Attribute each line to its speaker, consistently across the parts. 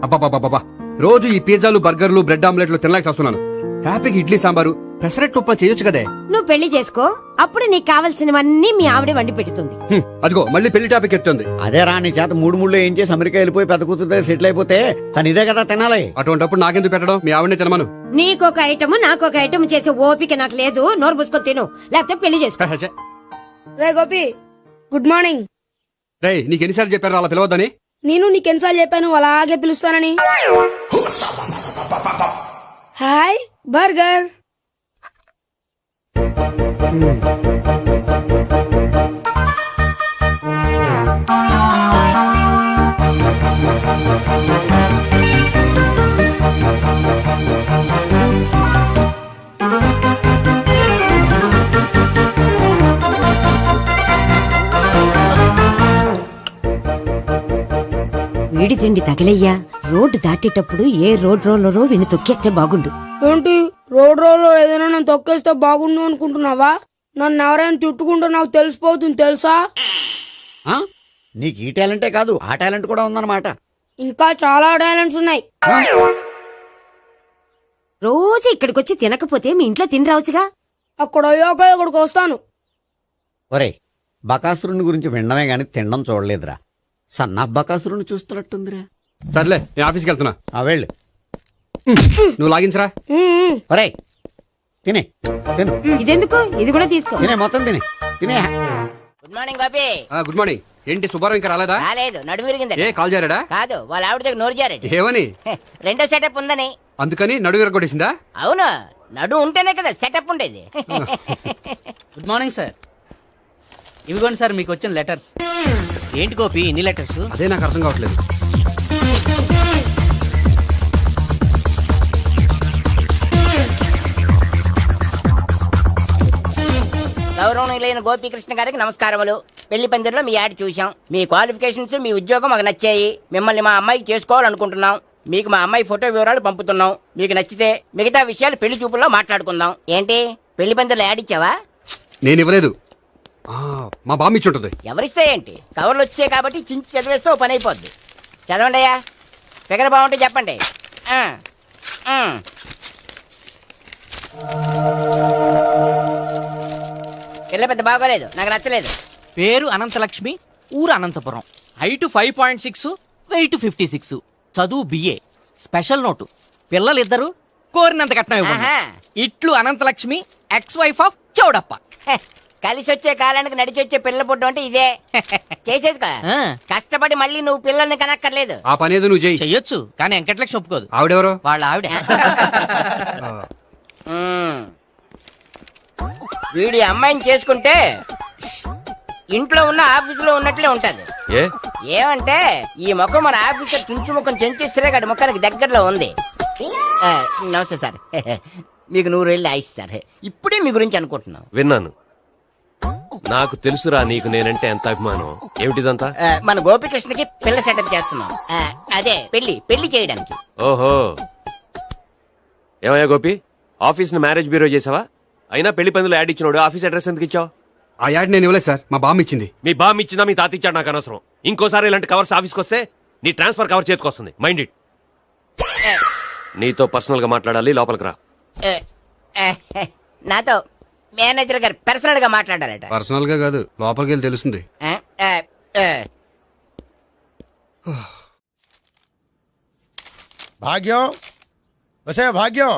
Speaker 1: అబ్బాబాబాబా రోజు ఈ పిజ్జాలు బర్గర్లు బ్రెడ్ ఆమ్లెట్లు తినలేక చేస్తున్నాను. హ్యాపీగా ఇడ్లీ సాంబారు పెసరెట్ ఉప్మా చేయొచ్చు కదే.
Speaker 2: నువ్వు పెళ్లి చేసుకో, అప్పుడు నీకు కావలసినవన్నీ మీ ఆవిడే వండి పెడుతుంది.
Speaker 1: అదిగో మళ్ళీ పెళ్లి టాపిక్ ఎత్తుంది.
Speaker 3: అదే రా నీ చేత మూడు ఏం చేసి అమెరికా వెళ్ళిపోయి పెద్ద కూతురు సెటిల్ అయిపోతే తను ఇదే కదా తినాలి.
Speaker 1: అటువంటిప్పుడు నాకెందుకు పెట్టడం, మీ ఆవిడనే తినమను.
Speaker 2: నీకొక ఐటమ్ నాకొక ఐటమ్ చేసే ఓపిక నాకు లేదు. నోరు మూసుకొని తిను, లేకపోతే పెళ్లి చేసుకో.
Speaker 4: రే గోపి, గుడ్ మార్నింగ్.
Speaker 1: రే నీకు ఎన్నిసార్లు చెప్పారు అలా పిలవద్దని?
Speaker 4: నేను నీకెన్నిసార్లు చెప్పాను అలాగే పిలుస్తానని. Hi burger.
Speaker 2: వీడి తిండి తగలయ్యా. రోడ్డు దాటేటప్పుడు ఏ రోడ్ రోలరో వీడిని తొక్కేస్తే బాగుండు.
Speaker 4: ఏంటి రోడ్ రోల్లో ఏదైనా నేను తొక్కేస్తే బాగుండు అనుకుంటున్నావా? నన్ను ఎవరైనా తిట్టుకుంటే నాకు తెలిసిపోతుంది తెలుసా?
Speaker 3: ఆ? నీకు ఈ టాలెంటే కాదు ఆ టాలెంట్ కూడా ఉందన్నమాట.
Speaker 4: ఇంకా చాలా టాలెంట్స్ ఉన్నాయి.
Speaker 2: రోజు ఇక్కడికొచ్చి తినకపోతే మీ ఇంట్లో తిని రావచ్చుగా.
Speaker 4: అక్కడ అయ్యాక ఇక్కడికి వస్తాను.
Speaker 3: ఒరేయ్, బకాసురుని గురించి వినడమే గాని తినడం చూడలేదురా. సన్నా బకాసురుని చూస్తున్నట్టుందిరా.
Speaker 1: సర్లే నేను ఆఫీస్కి వెళ్తున్నా.
Speaker 3: ఆ వెళ్ళు.
Speaker 1: నువ్వు లాగించరా.
Speaker 3: ఒరేయ్ తినే తిను.
Speaker 2: ఇదెందుకు? ఇది కూడా తీసుకో.
Speaker 3: తినే మొత్తం తినే తినే.
Speaker 5: Good morning Gopi.
Speaker 1: Good morning. ఏంటి సుబ్బారావు ఇంకా రాలేదా?
Speaker 5: రాలేదు, నడుము విరిగింది.
Speaker 1: ఏ కాల్ చేరాడా?
Speaker 5: కాదు, వాళ్ళ ఆవిడ దగ్గర నోరు జారాడు.
Speaker 1: ఏమని?
Speaker 5: రెండో సెటప్ ఉందని.
Speaker 1: అందుకని నడువు విరగొట్టేసిందా?
Speaker 5: అవును, నడు ఉంటేనే కదా సెటప్ ఉండేది.
Speaker 6: Good morning sir. ఇవిగోండి సార్ మీకు వచ్చిన లెటర్స్. ఏంటి గోపి ఇన్ని లెటర్స్?
Speaker 1: అదే నాకు అర్థం కావట్లేదు.
Speaker 5: గౌరవనీయులైన గోపీకృష్ణ గారికి నమస్కారములు. పెళ్లి పందిరిలో మీ యాడ్ చూసాం. మీ క్వాలిఫికేషన్స్, మీ ఉద్యోగం మాకు నచ్చాయి. మిమ్మల్ని మా అమ్మాయికి చేసుకోవాలనుకుంటున్నాం. మీకు మా అమ్మాయి ఫోటో వివరాలు పంపుతున్నాం. మీకు నచ్చితే మిగతా విషయాలు పెళ్లి చూపుల్లో మాట్లాడుకుందాం. ఏంటి పెళ్లి పందిరిలో యాడ్ ఇచ్చావా?
Speaker 1: నేను ఇవ్వలేదు. మా బామ్మ ఇచ్చి ఉంటుంది.
Speaker 5: ఎవరిస్తే ఏంటి, కవర్లు వచ్చాయి కాబట్టి చించి చదివేస్తే ఓ పని అయిపోద్ది. చదవండి అయ్యా, ఫిగర్ బాగుంటే చెప్పండి. పిల్ల పెద్ద బాగోలేదు, నాకు నచ్చలేదు.
Speaker 6: పేరు అనంతలక్ష్మి, ఊరు అనంతపురం, హైట్ 5.6, వెయిట్ 56, చదువు బిఏ, స్పెషల్ నోటు పిల్లలిద్దరు కోరినంత కట్నం ఇవ్వండి.
Speaker 5: ఆహా.
Speaker 6: ఇట్లు Anantalakshmi, ex wife of Chowdappa.
Speaker 5: హె, కలిసి వచ్చే కాలానికి నడిచి వచ్చే పిల్ల పుట్టం అంటే ఇదే. చేసేసుకో.
Speaker 6: ఆ.
Speaker 5: కష్టపడి మళ్ళీ నువ్వు పిల్లల్ని కనక్కర్లేదు.
Speaker 1: ఆ పని ఏదో నువ్వు చెయ్యి.
Speaker 6: చెయ్యొచ్చు, కానీ వెంకటలక్ష్మి ఒప్పుకోదు.
Speaker 1: ఆవిడెవరో?
Speaker 6: వాళ్ళ ఆవిడ.
Speaker 5: వీడి అమ్మాయిని చేసుకుంటే ఇంట్లో ఉన్న ఆఫీసులో ఉన్నట్లే ఉంటది. ఏమంటే ఈ ముఖం మన ఆఫీసర్ చుంచు ముఖం చెంచేస్తే గడి ముఖానికి దగ్గరలో ఉంది. నమస్తే సార్. మీకు 100 ఏళ్ళు ఆయుష్ సార్. ఇప్పుడే మీ గురించి అనుకుంటున్నాం.
Speaker 7: విన్నాను. నాకు తెలుసురా నీకు నేనంటే ఎంత అభిమానం. ఏమిటిదంతా?
Speaker 5: మన గోపికృష్ణకి పిల్ల సెటప్ చేస్తున్నాం. అదే పెళ్లి చేయడానికి.
Speaker 7: ఓహో, ఏమయ్యా గోపి, ఆఫీస్ ని మ్యారేజ్ బ్యూరో చేసావా? అయినా పెళ్లి పందులు యాడ్ ఇచ్చినోడు ఆఫీస్ అడ్రస్ ఎందుకు ఇచ్చావు?
Speaker 1: ఆ యాడ్ నేను ఇవ్వలేదు సార్, మా బామ్మ ఇచ్చింది.
Speaker 7: మీ బామ్ ఇచ్చిందా మీ తాత ఇచ్చాడు నాకు అనవసరం. ఇంకోసారి ఇలాంటి కవర్స్ ఆఫీస్కి వస్తే నీ ట్రాన్స్ఫర్ కవర్ చేతికి వస్తుంది. Mind it. నీతో పర్సనల్ గా మాట్లాడాలి, లోపలికి రా.
Speaker 5: నాతో మేనేజర్ గారు పర్సనల్ గా మాట్లాడారట.
Speaker 1: పర్సనల్ గా కాదు, లోపలికి వెళ్ళి తెలుస్తుంది.
Speaker 8: భాగ్యం, వసే భాగ్యం,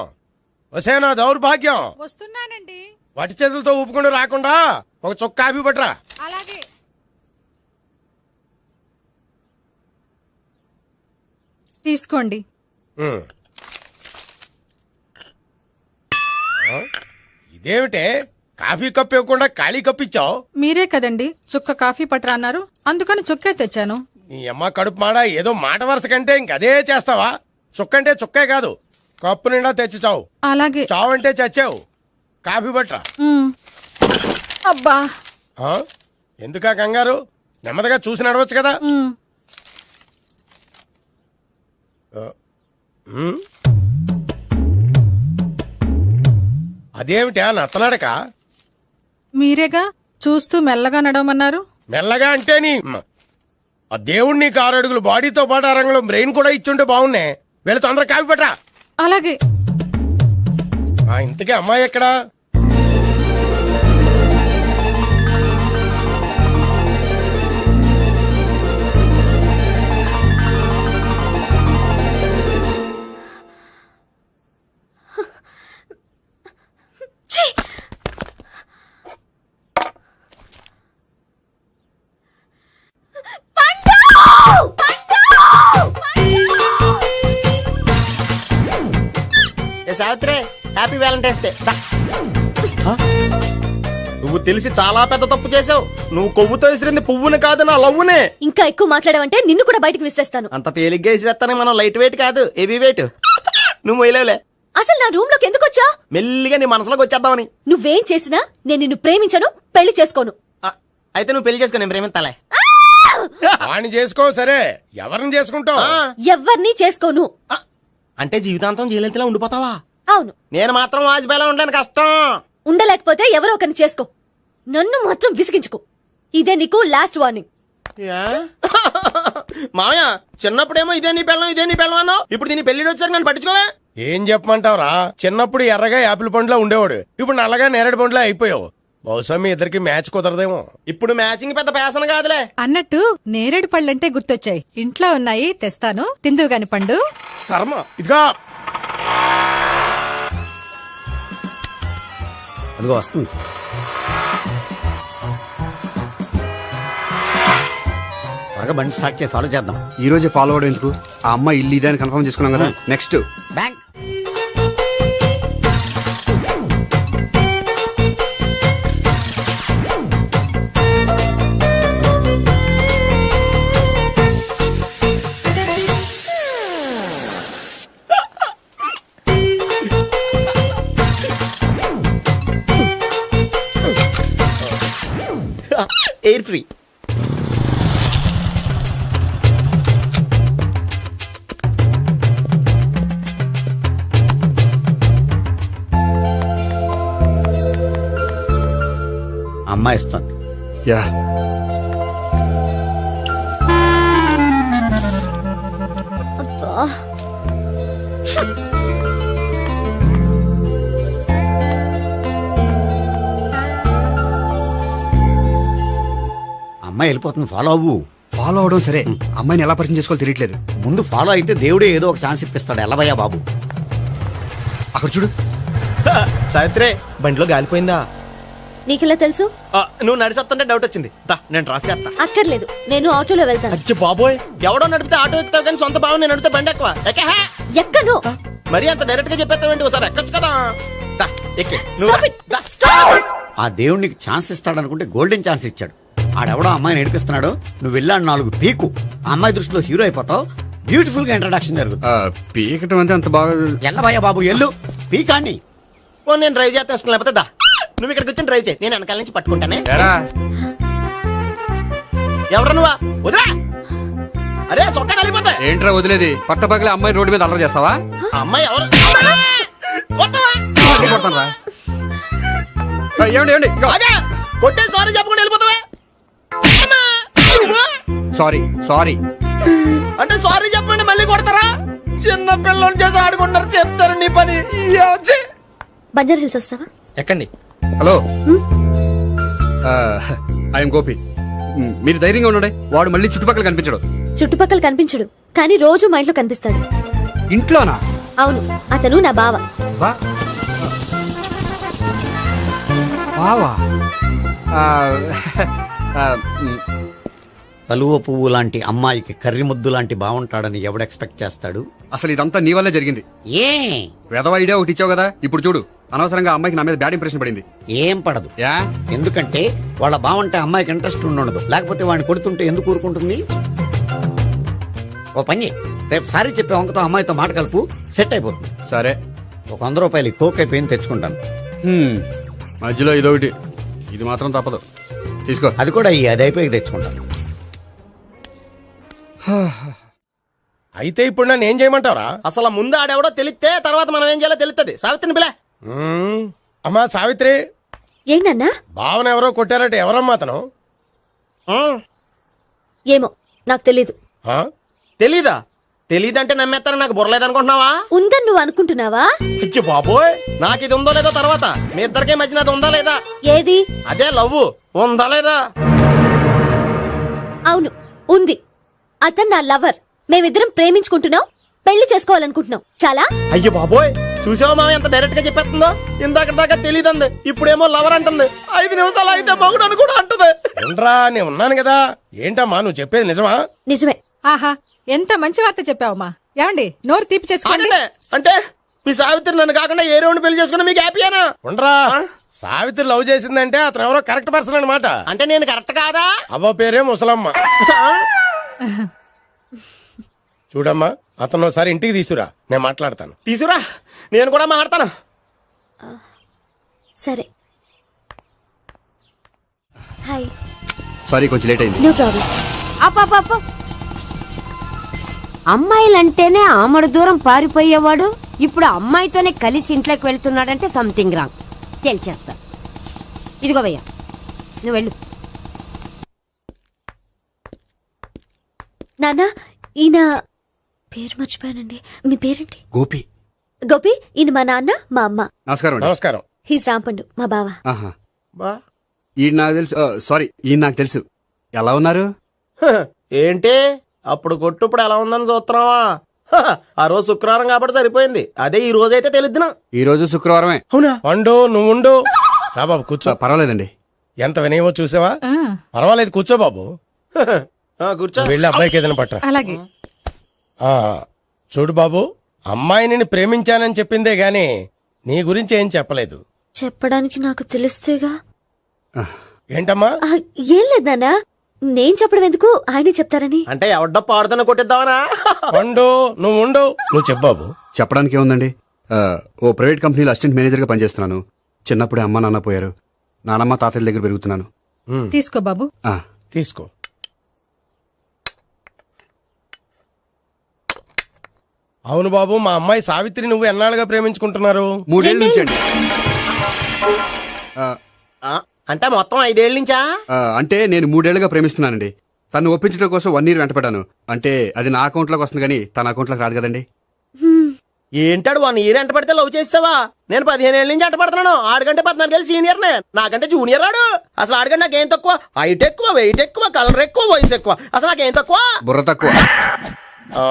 Speaker 8: వసే నా దౌర్భాగ్యం.
Speaker 4: వస్తున్నానండి.
Speaker 8: వటి చేతులతో ఊపుకుండా రాకుండా ఒక చొక్క కాఫీ పట్టరా.
Speaker 4: అలాగే. తీసుకోండి.
Speaker 8: ఇదేమిటే కాఫీ కప్పు ఇవ్వకుండా ఖాళీ కప్పు ఇచ్చావు?
Speaker 4: మీరే కదండి చుక్క కాఫీ పట్టరా అన్నారు, అందుకని చుక్కే తెచ్చాను.
Speaker 8: నీ అమ్మ కడుపు మాడ, ఏదో మాట వరుస కంటే ఇంకదే చేస్తావా? చుక్కంటే చుక్కే కాదు, కప్పు నిండా తెచ్చి చావు.
Speaker 4: అలాగే.
Speaker 8: చావు అంటే చచ్చావు. కాఫీ పట్టరా.
Speaker 4: అబ్బా,
Speaker 8: ఎందుకా కంగారు? నెమ్మదిగా చూసి నడవచ్చు కదా. అదేమిటా నత్తనాడక?
Speaker 4: మీరేగా చూస్తూ మెల్లగా నడవమన్నారు.
Speaker 8: మెల్లగా అంటే నీ ఆ దేవుడు నీకు 6 అడుగులు బాడీతో పాటు ఆ రంగంలో బ్రెయిన్ కూడా ఇచ్చుంటే బాగున్నాయి. వీళ్ళు తొందరగా కాపీ పెట్టరా.
Speaker 2: అలాగే.
Speaker 8: ఇంతకీ అమ్మాయి ఎక్కడా?
Speaker 5: Savitri, happy Valentine's day. నువ్వు తెలిసి చాలా పెద్ద తప్పు చేసావు. నువ్వు కొవ్వుతో విసిరింది పువ్వుని కాదు, నా లవ్వునే.
Speaker 9: ఇంకా ఎక్కువ మాట్లాడావంటే నిన్ను కూడా బయటకు విసిరేస్తాను.
Speaker 5: అంత తేలిగ్గా విసిరేస్తానే మనం లైట్ వెయిట్ కాదు, హెవీ వెయిట్. నువ్వు వేయలేవులే.
Speaker 9: అసలు నా రూమ్ లోకి ఎందుకు వచ్చా?
Speaker 5: మెల్లిగా నీ మనసులోకి వచ్చేద్దామని.
Speaker 9: నువ్వేం చేసినా నేను నిన్ను ప్రేమించను, పెళ్లి చేసుకోను.
Speaker 5: అయితే నువ్వు పెళ్లి చేసుకో, నేను ప్రేమిస్తాలే.
Speaker 8: వాణ్ణి చేసుకో. సరే, ఎవరిని చేసుకుంటావు?
Speaker 9: ఎవ్వరినీ చేసుకోను.
Speaker 5: అంటే జీవితాంతం జయలలితలా ఉండిపోతావా?
Speaker 9: అవును.
Speaker 5: నేను మాత్రం వాజ్పేయిలా ఉండడానికి కష్టం.
Speaker 9: ఉండలేకపోతే ఎవరో ఒకరిని చేసుకో, నన్ను మాత్రం విసిగించుకో. ఇదే నీకు లాస్ట్ వార్నింగ్.
Speaker 5: మామయ్య, చిన్నప్పుడేమో ఇదే నీ పెళ్ళం అన్నావు. ఇప్పుడు దీని పెళ్లి వచ్చాక నన్ను పట్టించుకోవే.
Speaker 8: ఏం చెప్పమంటావురా? చిన్నప్పుడు ఎర్రగా యాపిల్ పండులో ఉండేవాడు, ఇప్పుడు నల్లగా నేరేడు పండులో అయిపోయావు. బహుశా మీ ఇద్దరికి మ్యాచ్ కుదరదేమో.
Speaker 5: ఇప్పుడు మ్యాచింగ్ పెద్ద పేసన కాదులే.
Speaker 2: అన్నట్టు నేరేడు పళ్ళంటే గుర్తొచ్చాయి. ఇంట్లో ఉన్నాయి, తెస్తాను, తిందువు గాని పండు.
Speaker 8: కర్మ. ఇదిగా
Speaker 3: అదిగో వస్తుంది. త్వరగా బండి స్టార్ట్ చేసి ఫాలో చేద్దాం.
Speaker 1: ఈ రోజే ఫాలో అవడం ఎందుకు? ఆ అమ్మాయి ఇల్లు ఇదే అని కన్ఫర్మ్ చేసుకున్నాం కదా. Next
Speaker 3: bank.
Speaker 5: Air free.
Speaker 3: అమ్మాయి ఇస్తుంది.
Speaker 1: యా,
Speaker 3: అమ్మాయి వెళ్ళిపోతుంది, ఫాలో అవ్వు.
Speaker 1: ఫాలో అవడం సరే, అమ్మాయిని ఎలా పరిచయం చేసుకోవాలో తెలియట్లేదు.
Speaker 3: ముందు ఫాలో అయితే దేవుడే ఏదో ఒక ఛాన్స్ ఇప్పిస్తాడు. ఎలవయ్యా బాబు.
Speaker 1: అక్కడ చూడు.
Speaker 5: సావిత్రి, బండిలో గాలిపోయిందా?
Speaker 9: నీకెలా తెలుసు?
Speaker 5: నువ్వు నడిచేస్తుంటే డౌట్ వచ్చింది. నేను రాసి చేస్తా.
Speaker 9: అక్కర్లేదు, నేను ఆటోలో వెళ్తాను.
Speaker 5: అచ్చి బాబోయ్, ఎవడో నడిపితే ఆటో ఎక్కుతావు కానీ సొంత భావం నేను నడిపితే బండి ఎక్కువ.
Speaker 9: ఎక్కను.
Speaker 5: మరి అంత డైరెక్ట్ గా చెప్పేస్తావేంటి? ఒకసారి ఎక్కొచ్చు కదా. దా, ఎక్కే.
Speaker 9: Stop it.
Speaker 5: The, stop it.
Speaker 3: ఆ దేవుడు నీకు ఛాన్స్ ఇస్తాడనుకుంటే గోల్డెన్ ఛాన్స్ ఇచ్చాడు. ఆడెవడో అమ్మాయిని నడిపిస్తున్నాడు, నువ్వు వెళ్ళాడు 4 పీకు. ఆ అమ్మాయి దృష్టిలో హీరో అయిపోతావు. బ్యూటిఫుల్ గా ఇంట్రడక్షన్ జరుగుతుంది.
Speaker 1: పీకటం అంటే అంత బాగా
Speaker 3: ఎల్లవయ్యా బాబు, ఎల్లు పీకాన్ని.
Speaker 5: ఓ, నేను డ్రైవ్ చేస్తే ఇష్టం లేకపోతే దా, నువ్వు ఇక్కడికి వచ్చి డ్రైవ్ చేయి, నేను వెనకాల నుంచి పట్టుకుంటానే.
Speaker 1: ఎరా,
Speaker 5: ఎవరు నువ్వా? వదిలా. అరే చొక్కా కలిపోతా.
Speaker 1: ఏంట్రా వదిలేది? పట్టపగలే అమ్మాయి రోడ్డు మీద అల్లరి చేస్తావా?
Speaker 5: అమ్మాయి ఎవరు? కొట్టవా?
Speaker 1: మళ్ళీ కొడతానురా. ఏమండి ఏమండి, ఇదిగో.
Speaker 5: అదే కొట్టే సారీ చెప్పకుండా వెళ్ళిపోతావా?
Speaker 1: Sorry sorry.
Speaker 5: అంటే సారీ చెప్పండి మళ్ళీ కొడతారా? చిన్న పిల్లలు చేసి ఆడుకుంటారు, చెప్తారు నీ పని.
Speaker 9: బంజారా హిల్స్ వస్తావా?
Speaker 6: ఎక్కండి.
Speaker 1: Hello, I'm Gopi. మీరు ధైర్యంగా ఉండండి. వాడు మళ్ళీ చుట్టుపక్కల కనిపించడు.
Speaker 9: చుట్టుపక్కల కనిపించడు, కానీ రోజు మా ఇంట్లో కనిపిస్తాడు.
Speaker 1: ఇంట్లోనా?
Speaker 9: అవును, అతను నా బావ.
Speaker 1: బావా?
Speaker 3: కలువ పువ్వు లాంటి అమ్మాయికి కర్రి ముద్దు లాంటి బాగుంటాడని ఎవడు ఎక్స్పెక్ట్ చేస్తాడు?
Speaker 1: అసలు ఇదంతా నీ వల్లే జరిగింది.
Speaker 3: ఏ
Speaker 1: వెధవ ఐడియా ఒకటి ఇచ్చావు కదా. ఇప్పుడు చూడు, అనవసరంగా అమ్మాయికి నా మీద బ్యాడ్ ఇంప్రెషన్ పడింది.
Speaker 3: ఏం పడదు.
Speaker 1: యా,
Speaker 3: ఎందుకంటే వాళ్ళ బావంటే అమ్మాయికి ఇంట్రెస్ట్ ఉండదు. లేకపోతే వాడిని కొడుతుంటే ఎందుకు ఊరుకుంటుంది? ఓ పని, రేపు సారీ చెప్పే వంకతో అమ్మాయితో మాట కలుపు, సెట్ అయిపోతుంది.
Speaker 1: సరే.
Speaker 3: ఒక 100 రూపాయలు కోక్ అయిపోయింది, తెచ్చుకుంటాను.
Speaker 1: మధ్యలో ఇదొకటి, ఇది మాత్రం తప్పదు. తీసుకో.
Speaker 3: అది కూడా అది అయిపోయి తెచ్చుకుంటాను.
Speaker 8: అయితే ఇప్పుడు నన్ను ఏం చేయమంటావరా?
Speaker 5: అసలు ముందు ఆడెవడో తెలిస్తే తర్వాత మనం ఏం చేయాలో తెలుస్తుంది. సావిత్రిని పిల్ల.
Speaker 8: అమ్మా సావిత్రి,
Speaker 9: ఏంటన్నా?
Speaker 8: భావన ఎవరో కొట్టారట. ఎవరమ్మా అతను?
Speaker 9: ఏమో, నాకు తెలీదు.
Speaker 8: ఆ?
Speaker 10: తెలీదా? తెలీదంటే నమ్మేస్తారని నాకు బుర్రలేదనుకుంటున్నావా?
Speaker 9: ఉందని నువ్వు అనుకుంటున్నావా?
Speaker 10: అయ్యో బాబోయ్, నాకు ఇది ఉందో లేదో తర్వాత. మీ ఇద్దరికే మధ్యన అది ఉందా లేదా?
Speaker 9: ఏది?
Speaker 10: అదే లవ్ ఉందా లేదా?
Speaker 9: అవును, ఉంది. అతను నా లవర్. మేమిద్దరం ప్రేమించుకుంటున్నాం, పెళ్లి చేసుకోవాలనుకుంటున్నాం. చాలా.
Speaker 10: అయ్యో బాబోయ్, చూసావా మామ ఎంత డైరెక్ట్ గా చెప్పేస్తుందో? ఇందాక దాకా తెలియదండి, ఇప్పుడేమో లవర్ అంటుంది. 5 నిమిషాలు అయితే మగుడు అని కూడా అంటుంది.
Speaker 8: ఏంట్రా నేను ఉన్నాను కదా. ఏంటమ్మా నువ్వు చెప్పేది నిజమా?
Speaker 9: నిజమే.
Speaker 11: ఆహా, ఎంత మంచి వార్త చెప్పావమ్మా. ఏమండి, నోరు తీపి చేసుకోండి.
Speaker 10: అంటే మీ సావిత్రి నన్ను కాకుండా ఏ రౌండ్ పెళ్లి చేసుకున్నా మీకు హ్యాపీయేనా?
Speaker 8: ఉండరా, సావిత్రి లవ్ చేసిందంటే అతను ఎవరో కరెక్ట్ పర్సన్ అనమాట.
Speaker 10: అంటే నేను కరెక్ట్ కాదా?
Speaker 8: అవ్వ పేరే ముసలమ్మ. చూడమ్మా, అతను ఒకసారి ఇంటికి తీసుకురా, నేను మాట్లాడతాను.
Speaker 10: తీసురా, నేను కూడా మాట్లాడతాను.
Speaker 9: సరే. హాయ్.
Speaker 1: సారీ కొంచెం లేట్ అయింది.
Speaker 9: No problem.
Speaker 2: అప్ప అమ్మాయిలంటేనే ఆమడు దూరం పారిపోయేవాడు ఇప్పుడు అమ్మాయితోనే కలిసి ఇంట్లోకి వెళ్తున్నాడంటే సంథింగ్ రాంగ్. తేల్చేస్తా. ఇదిగో భయ్యా, నువ్వు వెళ్ళు.
Speaker 9: నాన్న, ఈయన పేరు మర్చిపోయానండి. మీ పేరేంటి?
Speaker 1: గోపి.
Speaker 9: గోపి. ఈయన మా నాన్న, మా అమ్మ.
Speaker 1: నమస్కారం అండి.
Speaker 8: నమస్కారం.
Speaker 9: హీస్ రాంపండు, మా బావ.
Speaker 1: ఆహా.
Speaker 10: బా
Speaker 1: ఈయన నాకు తెలుసు. సారీ, ఈయన నాకు తెలుసు. ఎలా ఉన్నారు?
Speaker 10: ఏంటి అప్పుడు కొట్టు ఇప్పుడు ఎలా ఉందని చూస్తున్నావా? ఆ రోజు శుక్రవారం కాబట్టి సరిపోయింది. అదే ఈ రోజు అయితే తెలిద్దునా.
Speaker 1: ఈ రోజు శుక్రవారమే.
Speaker 10: అవునా?
Speaker 8: పండు నువ్వు ఉండు. రా బాబు కూర్చో.
Speaker 1: పర్వాలేదండి.
Speaker 8: ఎంత వినయమో చూసావా? పర్వాలేదు కూర్చో బాబు.
Speaker 10: కూర్చో.
Speaker 8: నువ్వు వెళ్ళి అబ్బాయికి ఏదైనా పట్టరా.
Speaker 11: అలాగే.
Speaker 8: ఆ, చూడు బాబు, అమ్మాయి నిన్ను ప్రేమించానని చెప్పిందే గాని నీ గురించి ఏం చెప్పలేదు.
Speaker 9: చెప్పడానికి నాకు తెలిస్తేగా.
Speaker 8: ఏంటమ్మా?
Speaker 9: ఆ, ఏం లేదు నాన్న, నేను చెప్పడం ఎందుకు, ఆయనే చెప్తారని.
Speaker 10: అంటే ఎవడ్డో పాడుతున్న కొట్టిద్దామనా?
Speaker 8: పండు నువ్వు ఉండు. నువ్వు చెప్పు బాబు.
Speaker 1: చెప్పడానికి ఏముందండి, ఓ ప్రైవేట్ కంపెనీలో అసిస్టెంట్ మేనేజర్గా పనిచేస్తున్నాను. చిన్నప్పుడే అమ్మ నాన్న పోయారు. నానమ్మ తాతయ్య దగ్గర పెరుగుతున్నాను.
Speaker 11: తీసుకో బాబు.
Speaker 1: ఆ,
Speaker 8: తీసుకో. అవును బాబు, మా అమ్మాయి సావిత్రి నువ్వు ఎన్నాళ్ళుగా ప్రేమించుకుంటున్నారు?
Speaker 1: 3 ఏళ్ళ నుంచి అండి.
Speaker 10: అంటే మొత్తం 5 ఏళ్ళ నుంచా?
Speaker 1: అంటే నేను 3 ఏళ్ళుగా ప్రేమిస్తున్నానండి. తను ఒప్పించడం కోసం 1 year వెంటపడ్డాను. అంటే అది నా అకౌంట్లోకి వస్తుంది కానీ తన అకౌంట్లోకి రాదు కదండి.
Speaker 10: ఏంటాడు 1 year ఎంట పడితే లవ్ చేసావా? నేను 15 ఏళ్ళ నుంచి ఎంట పడుతున్నాను. ఆడికంటే 14 ఏళ్ళు సీనియర్నే, నాకంటే జూనియర్ ఆడు. అసలు ఆడికంటే నాకేం తక్కువ? హైట్ ఎక్కువ, వెయిట్ ఎక్కువ, కలర్ ఎక్కువ, వయసు ఎక్కువ. అసలు నాకేం తక్కువ?
Speaker 1: బుర్ర తక్కువ.
Speaker 8: ఆ,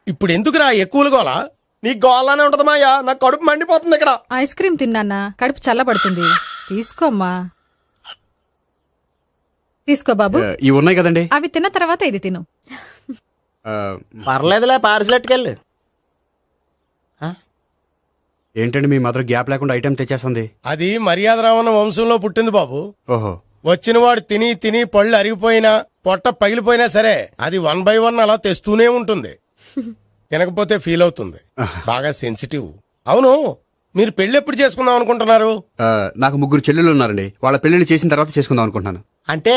Speaker 8: ఇప్పుడు ఎందుకురా ఎక్కువలు గోలా?
Speaker 10: నీకు గోళ్ళనే ఉంటది మాయా, నాకు కడుపు మండిపోతుంది ఇక్కడ.
Speaker 11: ఐస్ క్రీమ్ తిన్నానా, కడుపు చల్లబడుతుంది. తీసుకోమ్మా. తీసుకో బాబు.
Speaker 1: ఇవి ఉన్నాయి కదండి.
Speaker 11: అవి తిన్న తర్వాత ఇది తిను.
Speaker 1: ఆ,
Speaker 10: పర్లేదులే, పార్సిల్ ఎట్టుకెళ్ళి.
Speaker 1: ఏంటండి మీ మదర్ గ్యాప్ లేకుండా ఐటెం తెచ్చేస్తుంది?
Speaker 8: అది మర్యాద రావణ వంశంలో పుట్టింది బాబు.
Speaker 1: ఓహో.
Speaker 8: వచ్చిన వాడు తిని తిని పళ్ళు అరిగిపోయినా పొట్ట పగిలిపోయినా సరే అది 1 by 1 అలా తెస్తూనే ఉంటుంది. తినకపోతే ఫీల్ అవుతుంది. బాగా సెన్సిటివ్. అవును, మీరు పెళ్లి ఎప్పుడు చేసుకుందాం అనుకుంటున్నారు?
Speaker 1: నాకు 3 చెల్లెళ్ళు ఉన్నారండి. వాళ్ళ పెళ్లిని చేసిన తర్వాత చేసుకుందాం అనుకుంటున్నాను.
Speaker 10: అంటే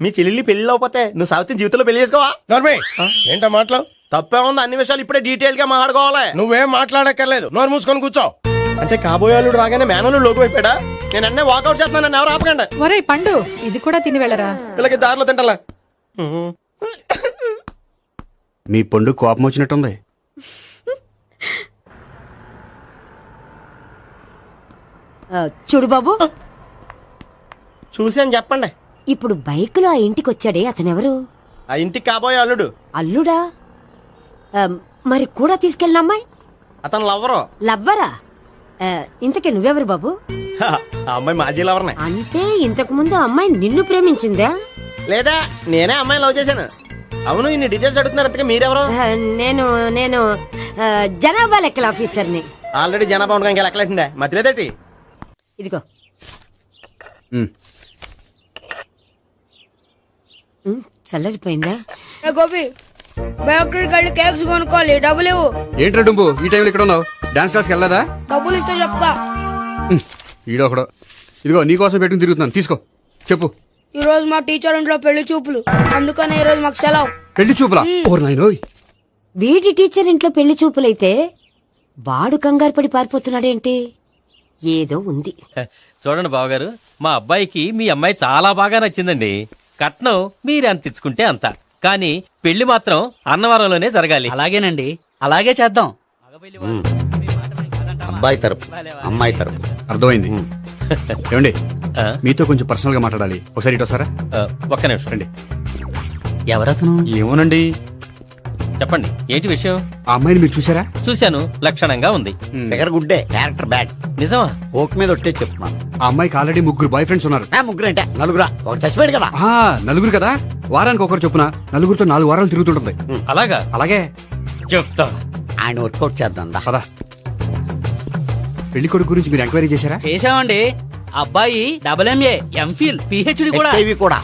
Speaker 10: మీ చెల్లెల్ని పెళ్లి లేకపోతే నువ్వు సావిత్రి జీవితంలో పెళ్లి చేసుకోవా?
Speaker 8: నోర్మే, ఏంటా మాటలు?
Speaker 10: తప్పే ఉంది, అన్ని విషయాలు ఇప్పుడే డీటెయిల్ గా మాట్లాడుకోవాలి.
Speaker 8: నువ్వేం మాట్లాడక్కర్లేదు, నోరు మూసుకొని కూర్చో.
Speaker 10: అంటే కాబోయేవాళ్ళు రాగానే మేనలు లోకి అయిపోయాడా? నేను అన్నీ వాకౌట్ చేస్తున్నాను, నన్ను ఎవరు ఆపకండి.
Speaker 11: ఒరే పండు, ఇది కూడా తిని వెళ్ళరా.
Speaker 10: వీళ్ళకి దారిలో తింటలే.
Speaker 1: మీ పండు కోపం వచ్చినట్టుంది.
Speaker 2: చూడు బాబు,
Speaker 10: చూసి అని చెప్పండి.
Speaker 2: ఇప్పుడు బైకులో ఆ ఇంటికి వచ్చాడే అతనెవరు?
Speaker 10: ఆ ఇంటికి కాబోయే అల్లుడు.
Speaker 2: అల్లుడా? మరి కూడా తీసుకెళ్ళిన అమ్మాయి
Speaker 10: అతను లవ్వరు.
Speaker 2: లవ్వరా? ఇంతకే నువ్వెవరు బాబు?
Speaker 10: ఆ అమ్మాయి మాజీ లవర్నే.
Speaker 2: అంటే ఇంతకు ముందు అమ్మాయి నిన్ను ప్రేమించిందా?
Speaker 10: లేదా నేనే అమ్మాయి లవ్ చేశాను. అవును, ఇన్ని డీటెయిల్స్ అడుగుతున్నారు. అంతగా మీరెవరు?
Speaker 2: నేను నేను జనాభా లెక్కల ఆఫీసర్ని.
Speaker 10: ఆల్రెడీ జనాభా ఉండగా ఇంకా లెక్కలేటండే మధ్యలేదేటి.
Speaker 2: ఇదిగో. చల్లరిపోయిందా?
Speaker 4: గోపి, బేకరీకి వెళ్ళి కేక్స్ కొనుక్కోవాలి, డబ్బులు ఇవ్వు.
Speaker 1: ఏంట్రా డుంబు ఈ టైంలో ఇక్కడ ఉన్నావు? డాన్స్ క్లాస్కి వెళ్ళదా?
Speaker 4: డబ్బులు ఇస్తే చెప్తా.
Speaker 1: ఈడొకడు. ఇదిగో నీకోసం పెట్టుకుని తిరుగుతున్నాను, తీసుకో. చెప్పు.
Speaker 4: ఈ రోజు మా టీచర్ ఇంట్లో పెళ్లి చూపులు, అందుకనే ఈ రోజు మాకు సెలవు.
Speaker 1: పెళ్లి చూపులా? ఓర్ నాయనోయ్.
Speaker 2: వీడి టీచర్ ఇంట్లో పెళ్లి చూపులైతే వాడు కంగారు పడి పారిపోతున్నాడేంటి? ఏదో ఉంది.
Speaker 12: చూడండి బావగారు, మా అబ్బాయికి మీ అమ్మాయి చాలా బాగా నచ్చిందండి. కట్నం మీరు ఎంత ఇచ్చుకుంటే అంత.
Speaker 6: కానీ పెళ్లి మాత్రం అన్నవరంలోనే జరగాలి.
Speaker 10: అలాగేనండి, అలాగే చేద్దాం.
Speaker 3: అబ్బాయి తరపు అమ్మాయి తరపు.
Speaker 1: అర్థమైంది. ఏమండి
Speaker 6: ఆ?
Speaker 1: మీతో కొంచెం పర్సనల్ గా మాట్లాడాలి. ఒకసారి ఇటు వస్తారా?
Speaker 6: ఒక్క నిమిషం
Speaker 1: రండి.
Speaker 10: ఎవరతను?
Speaker 1: ఏమోనండి.
Speaker 6: చెప్పండి, ఏంటి విషయం?
Speaker 1: ఆ అమ్మాయిని మీరు చూసారా?
Speaker 6: చూశాను, లక్షణంగా ఉంది.
Speaker 3: ఫిగర్ గుడ్డే, క్యారెక్టర్ బ్యాడ్.
Speaker 6: నిజమా?
Speaker 3: ఓక్ మీద ఒట్టే చెప్తున్నాను.
Speaker 1: ఆ అమ్మాయికి ఆల్రెడీ 3 బాయ్ ఫ్రెండ్స్ ఉన్నారు.
Speaker 3: ముగ్గురు అంటే నలుగురా, ఒకటి చచ్చిపోయాడు కదా.
Speaker 1: ఆ, నలుగురు కదా, వారానికి ఒకరు చొప్పున నలుగురితో 4 వారాలు తిరుగుతుంటుంది.
Speaker 6: అలాగా?
Speaker 1: అలాగే.
Speaker 6: చెప్తా.
Speaker 3: ఆయన వర్కౌట్ చేద్దాం దా.
Speaker 1: పదా. పెళ్లి కొడుకు గురించి మీరు ఎంక్వైరీ చేశారా?
Speaker 10: చేసామండి. అబ్బాయి MA, MPhil, PhD కూడా.
Speaker 3: HIV కూడా.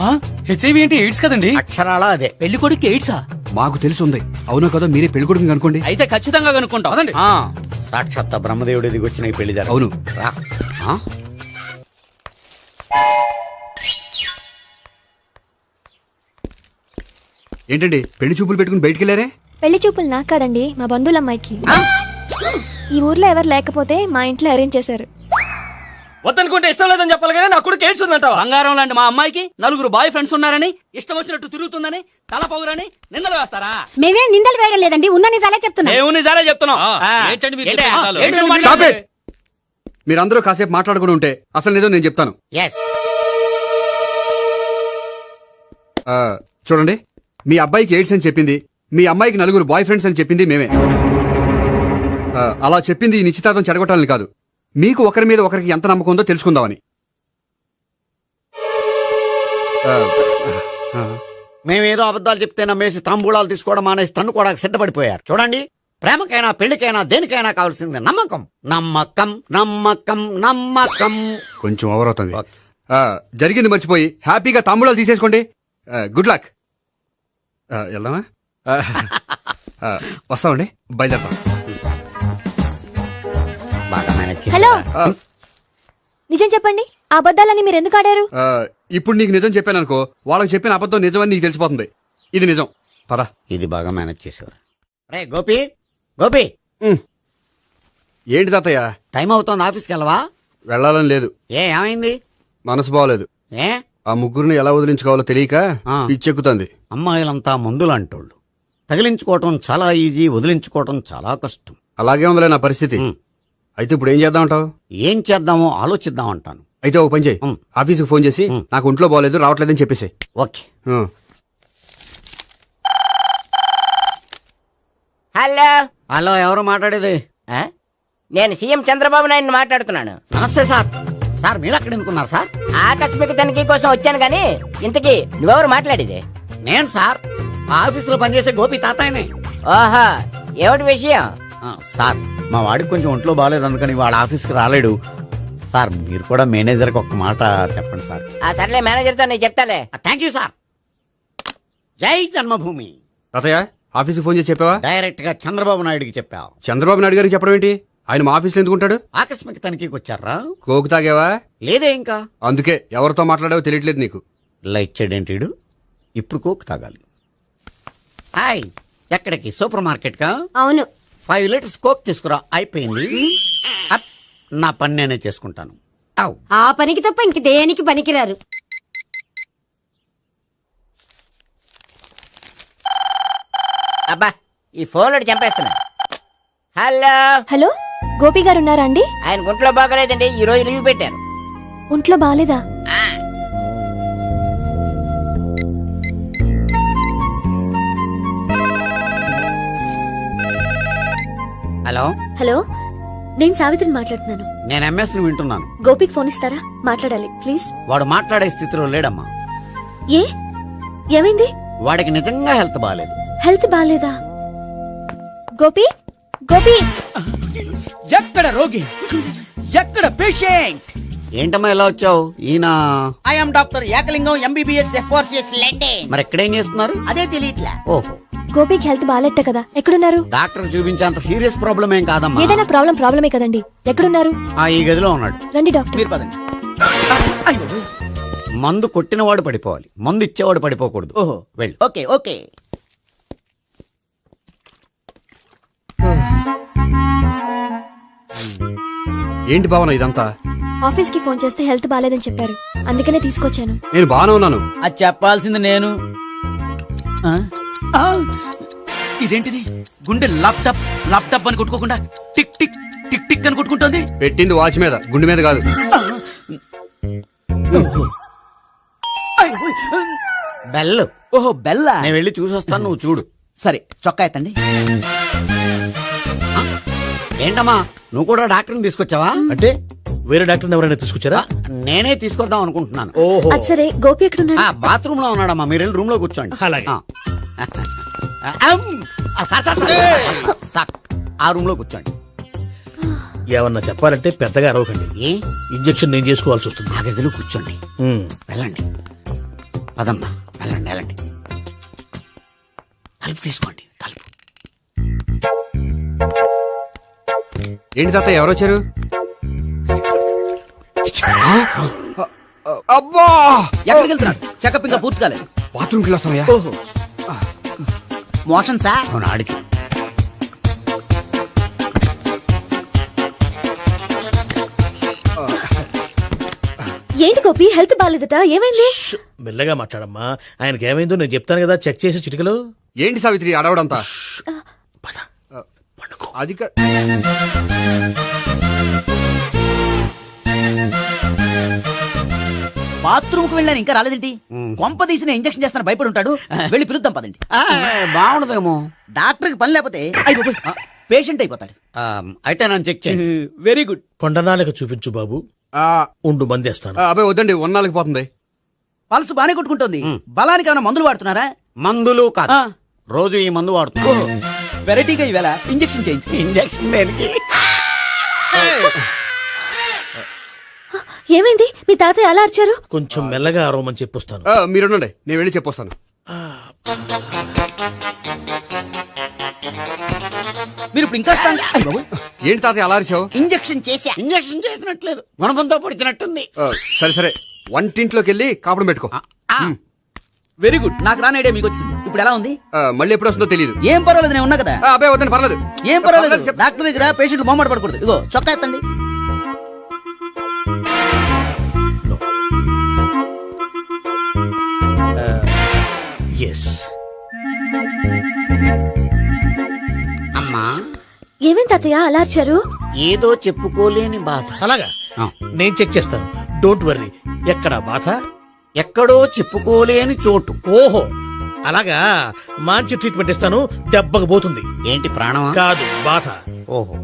Speaker 10: హెచ్ఐవి అంటే ఎయిడ్స్ కదండి.
Speaker 3: అక్షరాలా అదే.
Speaker 10: పెళ్లి కొడుకు ఎయిడ్సా?
Speaker 1: మాకు తెలుసుంది. అవునో కదా, మీరే పెళ్లి కొడుకుని అనుకోండి.
Speaker 10: అయితే ఖచ్చితంగా కనుక్కుంటాం.
Speaker 3: సాక్షాత్ బ్రహ్మదేవుడు దిగి వచ్చిన ఈ పెళ్లి జరగదు.
Speaker 1: అవును.
Speaker 3: రా. ఆ?
Speaker 1: ఏంటండి పెళ్లి చూపులు పెట్టుకుని బయటికి వెళ్ళారే?
Speaker 9: పెళ్లి చూపులు నాకు కాదండి, మా బంధువుల అమ్మాయికి. ఈ ఊర్లో ఎవరు లేకపోతే మా ఇంట్లో అరేంజ్ చేశారు.
Speaker 10: వద్దనుకుంటే ఇష్టం లేదని చెప్పాలి కానీ నా కొడుకు ఎయిడ్స్ ఉందంటావా? బంగారం లాంటి మా అమ్మాయికి 4 బాయ్ ఫ్రెండ్స్ ఉన్నారని, ఇష్టం వచ్చినట్టు తిరుగుతుందని, తల పౌరని నిందలు వేస్తారా?
Speaker 2: మేమేం నిందలు వేయడం లేదండి, ఉన్న నిజాలే చెప్తున్నా.
Speaker 10: మేము నిజాలే చెప్తున్నాం.
Speaker 6: ఏంటండి మీరు
Speaker 10: ఏంటి?
Speaker 6: చెప్పే నిజాలు?
Speaker 10: ఏంటి నువ్వు
Speaker 1: Stop
Speaker 10: మాట్లాడేది?
Speaker 1: it! మీరందరూ కాసేపు మాట్లాడుకుని ఉంటే అసలు ఏదో నేను చెప్తాను.
Speaker 3: Yes.
Speaker 1: ఆ, చూడండి, మీ అబ్బాయికి ఎయిడ్స్ అని చెప్పింది, మీ అమ్మాయికి 4 బాయ్ ఫ్రెండ్స్ అని చెప్పింది మేమే. అలా చెప్పింది ఈ నిశ్చితార్థం చెడగొట్టాలని కాదు, మీకు ఒకరి మీద ఒకరికి ఎంత నమ్మకం ఉందో తెలుసుకుందామని.
Speaker 3: మేమేదో అబద్ధాలు చెప్తే నమ్మేసి తాంబూలాలు తీసుకోవడం మానేసి తన్నుకోవడానికి సిద్ధపడిపోయారు. చూడండి, ప్రేమకైనా పెళ్లికైనా దేనికైనా కావాల్సింది నమ్మకం. నమ్మకం నమ్మకం నమ్మకం.
Speaker 1: కొంచెం ఓవర్ అవుతుంది. జరిగింది మర్చిపోయి హ్యాపీగా తమ్ముళ్ళు తీసేసుకోండి. Good luck. వెళ్దామా? వస్తామండి, బయలుదేరతాం.
Speaker 3: బాగా మేనేజ్
Speaker 9: హలో,
Speaker 1: ఆ,
Speaker 9: నిజం చెప్పండి, ఆ అబద్ధాలని మీరు ఎందుకు ఆడారు?
Speaker 1: ఇప్పుడు నీకు నిజం చెప్పాను అనుకో, వాళ్ళకి చెప్పిన అబద్ధం నిజమని నీకు తెలిసిపోతుంది. ఇది నిజం. పద.
Speaker 3: ఇది బాగా మేనేజ్ చేసేవారు. రే గోపి, గోపి,
Speaker 1: ఏంటి తాతయ్య?
Speaker 3: టైం అవుతోంది, ఆఫీస్కి వెళ్ళవా?
Speaker 1: వెళ్ళాలని లేదు.
Speaker 3: ఏమైంది?
Speaker 1: మనసు బాగోలేదు.
Speaker 3: ఏ
Speaker 1: ఆ ముగ్గురిని ఎలా వదిలించుకోవాలో తెలియక
Speaker 3: ఆ.
Speaker 1: పిచ్చెక్కుతుంది.
Speaker 3: అమ్మాయిలంతా మందులాంటోళ్ళు. తగిలించుకోవటం చాలా ఈజీ, వదిలించుకోవటం చాలా కష్టం.
Speaker 1: అలాగే ఉందిలే నా పరిస్థితి. అయితే ఇప్పుడు ఏం చేద్దామంటావు?
Speaker 3: ఏం చేద్దామో ఆలోచిద్దాం అంటాను.
Speaker 1: అయితే ఒక పని చేయి, ఆఫీస్కి ఫోన్ చేసి నాకు ఒంట్లో బాగోలేదు రావట్లేదని చెప్పేసి.
Speaker 3: ఓకే.
Speaker 5: హలో.
Speaker 3: హలో, ఎవరు మాట్లాడేది?
Speaker 5: ఆ? నేను సీఎం చంద్రబాబు నాయుడు మాట్లాడుతున్నాను.
Speaker 3: నమస్తే సార్. సార్ మీరు అక్కడ ఎందుకున్నారు సార్?
Speaker 5: ఆకస్మిక తనిఖీ కోసం వచ్చాను గానీ ఇంతకీ నువ్వెవరు మాట్లాడేది?
Speaker 3: నేను సార్, ఆ ఆఫీసులో పనిచేసే గోపి తాతాయనే.
Speaker 5: ఓహో, ఏమిటి విషయం?
Speaker 3: సార్, మా వాడికి కొంచెం ఒంట్లో బాగాలేదు, అందుకని వాళ్ళ ఆఫీస్కి రాలేడు. సార్ మీరు కూడా మేనేజర్కి ఒక్క మాట చెప్పండి సార్.
Speaker 5: ఆ సర్లే, మేనేజర్తో నేను చెప్తాలే.
Speaker 3: Thank you sir. జై జన్మభూమి.
Speaker 1: తాతయ్య, ఆఫీస్కి ఫోన్ చేసి చెప్పావా?
Speaker 3: డైరెక్ట్ గా చంద్రబాబు నాయుడుకి చెప్పావు.
Speaker 1: చంద్రబాబు నాయుడు గారికి చెప్పడం ఏంటి? ఆయన మా ఆఫీస్లో ఎందుకుంటాడు?
Speaker 3: ఆకస్మిక తనిఖీకి వచ్చారా?
Speaker 1: కోకు తాగావా?
Speaker 3: లేదే ఇంకా.
Speaker 1: అందుకే ఎవరితో మాట్లాడావో తెలియట్లేదు నీకు.
Speaker 3: లైట్ చేయడేంటిడు? ఇప్పుడు కోక్ తాగాలి. హాయ్, ఎక్కడికి? సూపర్ మార్కెట్ కా?
Speaker 2: అవును.
Speaker 3: 5 లీటర్స్ కోక్ తీసుకురా. అయిపోయింది. అప్, నా పని నేనే చేసుకుంటాను. ఔ.
Speaker 2: ఆ పనికి తప్ప ఇంక దేనికి పనికిరారు.
Speaker 5: అబ్బా, ఈ ఫోన్ లో చంపేస్తున్నా. హలో.
Speaker 9: హలో, గోపి గారు ఉన్నారా అండి?
Speaker 5: ఆయన గుంట్లో బాగలేదండి, ఈ రోజు లీవ్ పెట్టారు.
Speaker 9: ఒంట్లో బాగాలేదా?
Speaker 3: హలో.
Speaker 9: హలో, నేను సావిత్రిని మాట్లాడుతున్నాను.
Speaker 3: నేను ఎంఎస్ ని వింటున్నాను.
Speaker 9: గోపికి ఫోన్ ఇస్తారా? మాట్లాడాలి ప్లీజ్.
Speaker 3: వాడు మాట్లాడే స్థితిలో లేడమ్మా.
Speaker 9: ఏ, ఏమైంది?
Speaker 3: వాడికి నిజంగా హెల్త్ బాగాలేదు.
Speaker 9: హెల్త్ బాగాలేదా? గోపి, గోపి.
Speaker 10: ఎక్కడ రోగి, ఎక్కడ పేషెంట్?
Speaker 3: ఏంటమ్మా ఇలా వచ్చావు? ఈయన
Speaker 5: I'm doctor Ekalingam MBBS FRCS London.
Speaker 3: మరి ఎక్కడేం చేస్తున్నారు?
Speaker 5: అదే తెలియట్లా.
Speaker 3: ఓహో,
Speaker 9: గోపికి హెల్త్ బాగాలెట్ట కదా, ఎక్కడున్నారు?
Speaker 3: డాక్టర్ చూపించేంత సీరియస్ ప్రాబ్లం ఏం కాదమ్మా.
Speaker 9: ఏదైనా ప్రాబ్లమే కదండి. ఎక్కడున్నారు?
Speaker 3: ఈ గదిలో ఉన్నాడు.
Speaker 9: రండి డాక్టర్.
Speaker 10: మీరు పదండి.
Speaker 3: మందు కొట్టినవాడు పడిపోవాలి, మందు ఇచ్చేవాడు పడిపోకూడదు.
Speaker 10: ఓహో,
Speaker 3: వెళ్ళు.
Speaker 10: Okay okay.
Speaker 1: ఏంటి భావన ఇదంతా?
Speaker 9: ఆఫీస్ కి ఫోన్ చేస్తే హెల్త్ బాగాలేదని చెప్పారు, అందుకనే తీసుకొచ్చాను.
Speaker 1: నేను బాగానే ఉన్నాను.
Speaker 10: అది చెప్పాల్సింది నేను.
Speaker 6: ఇదేంటిది గుండె ల్యాప్టాప్ ల్యాప్టాప్ అని కొట్టుకోకుండా టిక్ టిక్ టిక్ టిక్ అని కొట్టుకుంటోంది.
Speaker 1: పెట్టింది వాచ్ మీద, గుండె మీద కాదు.
Speaker 3: బెల్.
Speaker 6: ఓహో బెల్లా.
Speaker 3: నేను వెళ్ళి చూసొస్తాను, నువ్వు చూడు.
Speaker 6: సరే చొక్కా ఎత్తండి.
Speaker 3: ఏంటమ్మా నువ్వు కూడా డాక్టర్ని తీసుకొచ్చావా?
Speaker 10: అంటే వేరే డాక్టర్ ఎవరైనా తీసుకొచ్చారా?
Speaker 3: నేనే తీసుకొద్దాం అనుకుంటున్నాను.
Speaker 10: ఓహో,
Speaker 9: అది సరే, గోపి ఎక్కడున్నాడు?
Speaker 3: బాత్రూమ్ లో ఉన్నాడమ్మా, మీరు వెళ్ళి రూమ్ లో కూర్చోండి.
Speaker 10: అలాగే.
Speaker 3: సార్, ఆ రూమ్ లో కూర్చోండి.
Speaker 10: ఏమన్నా చెప్పాలంటే పెద్దగా అరవకండి.
Speaker 3: ఏ
Speaker 10: ఇంజెక్షన్ నేను చేసుకోవాల్సి వస్తుంది.
Speaker 3: ఆ గదిలో కూర్చోండి. వెళ్ళండి, పదమ్మా, వెళ్ళండి వెళ్ళండి. తలుపు తీసుకోండి, తలుపు.
Speaker 1: ఏంటి తాత ఎవరు వచ్చారు? అబ్బా,
Speaker 6: ఎక్కడికి వెళ్తున్నారు? చెకప్ ఇంకా పూర్తి కాలేదు.
Speaker 1: బాత్రూమ్కి వెళ్ళొస్తానయ్యా.
Speaker 6: ఓహో మోషన్ సార్.
Speaker 3: అవును, ఆడికి.
Speaker 9: ఏంటి గోపి, హెల్త్ బాగాలేదట, ఏమైంది?
Speaker 10: మెల్లగా మాట్లాడమ్మా. ఆయనకి ఏమైందో నేను చెప్తాను కదా, చెక్ చేసి చిటికలు.
Speaker 1: ఏంటి సావిత్రి అడవడంతా? అది
Speaker 6: బాత్రూమ్ కు వెళ్ళాను ఇంకా రాలేదేంటి? కొంప తీసిన ఇంజక్షన్ చేస్తాను భయపడి ఉంటాడు. వెళ్ళి పిలుద్దాం పదండి.
Speaker 3: బాగుండదేమో.
Speaker 6: డాక్టర్ కి పని లేకపోతే పేషెంట్ అయిపోతాడు.
Speaker 3: అయితే నన్ను చెక్ చేయి.
Speaker 6: Very good.
Speaker 10: కొండనాలకు చూపించు బాబు. ఉండు మందేస్తాను.
Speaker 1: అబ్బాయి వద్దండి, ఉన్నాళ్ళకి పోతుంది.
Speaker 6: పల్సు బానే కొట్టుకుంటుంది. బలానికి ఏమైనా మందులు వాడుతున్నారా?
Speaker 3: మందులు కాదు, రోజు ఈ మందు వాడుతున్నా.
Speaker 6: వెరైటీగా ఈవేళ ఇంజక్షన్ చేయించు.
Speaker 3: ఇంజక్షన్ దేనికి?
Speaker 9: ఏమైంది? మీ తాతయ్య అలా అరిచారు?
Speaker 10: కొంచెం మెల్లగా అరవమని చెప్పొస్తాను.
Speaker 1: మీరుండండి, నేను వెళ్ళి చెప్పొస్తాను.
Speaker 6: మీరు ఇప్పుడు ఇంకా
Speaker 1: ఏంటి తాతయ్య అలా అరిచావు?
Speaker 6: ఇంజక్షన్ చేశా.
Speaker 3: ఇంజక్షన్ చేసినట్లేదు, గుణపంతో పొడిచినట్టుంది.
Speaker 1: సరే సరే, వంటింట్లోకి వెళ్ళి కాపురం పెట్టుకో.
Speaker 6: Very good. నాకు రాని ఐడియా మీకు వచ్చింది. ఇప్పుడు ఎలా ఉంది?
Speaker 1: మళ్ళీ ఎప్పుడు వస్తుందో తెలియదు.
Speaker 6: ఏం పర్వాలేదు, నేను ఉన్నా కదా.
Speaker 1: అబ్బాయి వద్దండి, పర్లేదు.
Speaker 6: ఏం పర్వాలేదు. డాక్టర్ దగ్గర పేషెంట్ మొహమాట పడకూడదు. ఇగో చొక్కా ఎత్తండి.
Speaker 10: ఎస్.
Speaker 3: అమ్మా,
Speaker 9: ఏమేం తాతయ్య అలా అరిచారు?
Speaker 3: ఏదో చెప్పుకోలేని బాధ.
Speaker 10: అలాగా, నేను చెక్ చేస్తాను. Don't worry. ఎక్కడ బాధ?
Speaker 3: ఎక్కడో చెప్పుకోలేని చోటు.
Speaker 10: ఓహో, అలాగా. మంచి ట్రీట్మెంట్ ఇస్తాను, దెబ్బకు పోతుంది.
Speaker 3: ఏంటి, ప్రాణమా?
Speaker 10: కాదు, బాధ.
Speaker 3: ఓహో,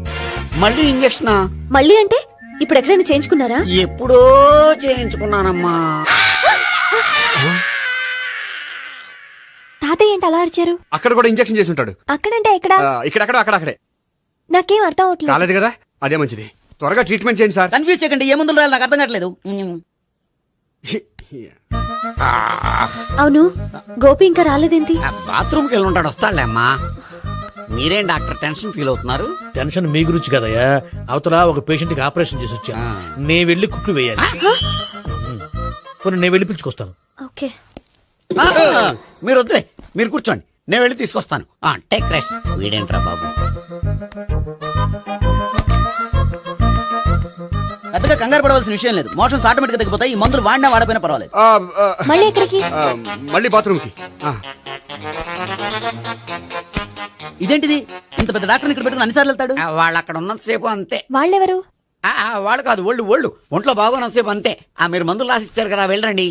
Speaker 3: మళ్ళీ ఇంజక్షనా?
Speaker 9: మళ్ళీ అంటే ఇప్పుడు ఎక్కడైనా చేయించుకున్నారా?
Speaker 3: ఎప్పుడో చేయించుకున్నానమ్మా.
Speaker 9: తాతయ్య ఏంటి అలా అరిచారు?
Speaker 1: అక్కడ కూడా ఇంజక్షన్ చేసి ఉంటాడు.
Speaker 9: అక్కడంటే ఎక్కడ?
Speaker 1: ఇక్కడక్కడ అక్కడే.
Speaker 9: నాకేం అర్థం అవట్లేదు.
Speaker 1: కాలేదు కదా, అదే మంచిది. త్వరగా ట్రీట్మెంట్ చేయండి సార్.
Speaker 6: కన్ఫ్యూజ్ చేయకండి. ఏ మందులు రాయాలి నాకు అర్థం కావట్లేదు.
Speaker 9: అవును, గోపి ఇంకా రాలేదేంటి?
Speaker 3: బాత్రూమ్కి వెళ్ళి ఉంటాడు, వస్తాడులే అమ్మా. మీరేం డాక్టర్ టెన్షన్ ఫీల్ అవుతున్నారు?
Speaker 10: టెన్షన్ మీ గురించి కదయ్యా. అవతల ఒక పేషెంట్ కి ఆపరేషన్ చేసి వచ్చా. నేను వెళ్ళి కుట్లు వేయాలి. నేను వెళ్ళి పిలుచుకొస్తాను.
Speaker 9: ఓకే.
Speaker 3: మీరు వద్దులే, మీరు కూర్చోండి, నేను వెళ్ళి తీసుకొస్తాను. Take rest. వీడేంట్రా బాబు,
Speaker 6: పెద్దగా కంగారు పడవలసిన విషయం లేదు. మోషన్స్ ఆటోమేటిక్ గా తగ్గిపోతాయి. ఈ మందులు వాడినా వాడపోయినా పర్వాలేదు.
Speaker 9: మళ్ళీ ఎక్కడికి?
Speaker 1: మళ్ళీ బాత్రూమ్కి.
Speaker 6: ఇదేంటిది, ఇంత పెద్ద డాక్టర్ ఇక్కడ పెట్టుకుని అన్నిసార్లు వెళ్తాడు?
Speaker 3: వాళ్ళు అక్కడ ఉన్నంతసేపు అంతే.
Speaker 9: వాళ్ళెవరు?
Speaker 3: వాళ్ళు కాదు, ఒళ్ళు ఒంట్లో బాగోనంతసేపు అంతే. మీరు మందులు రాసిచ్చారు కదా, వెళ్ళండి.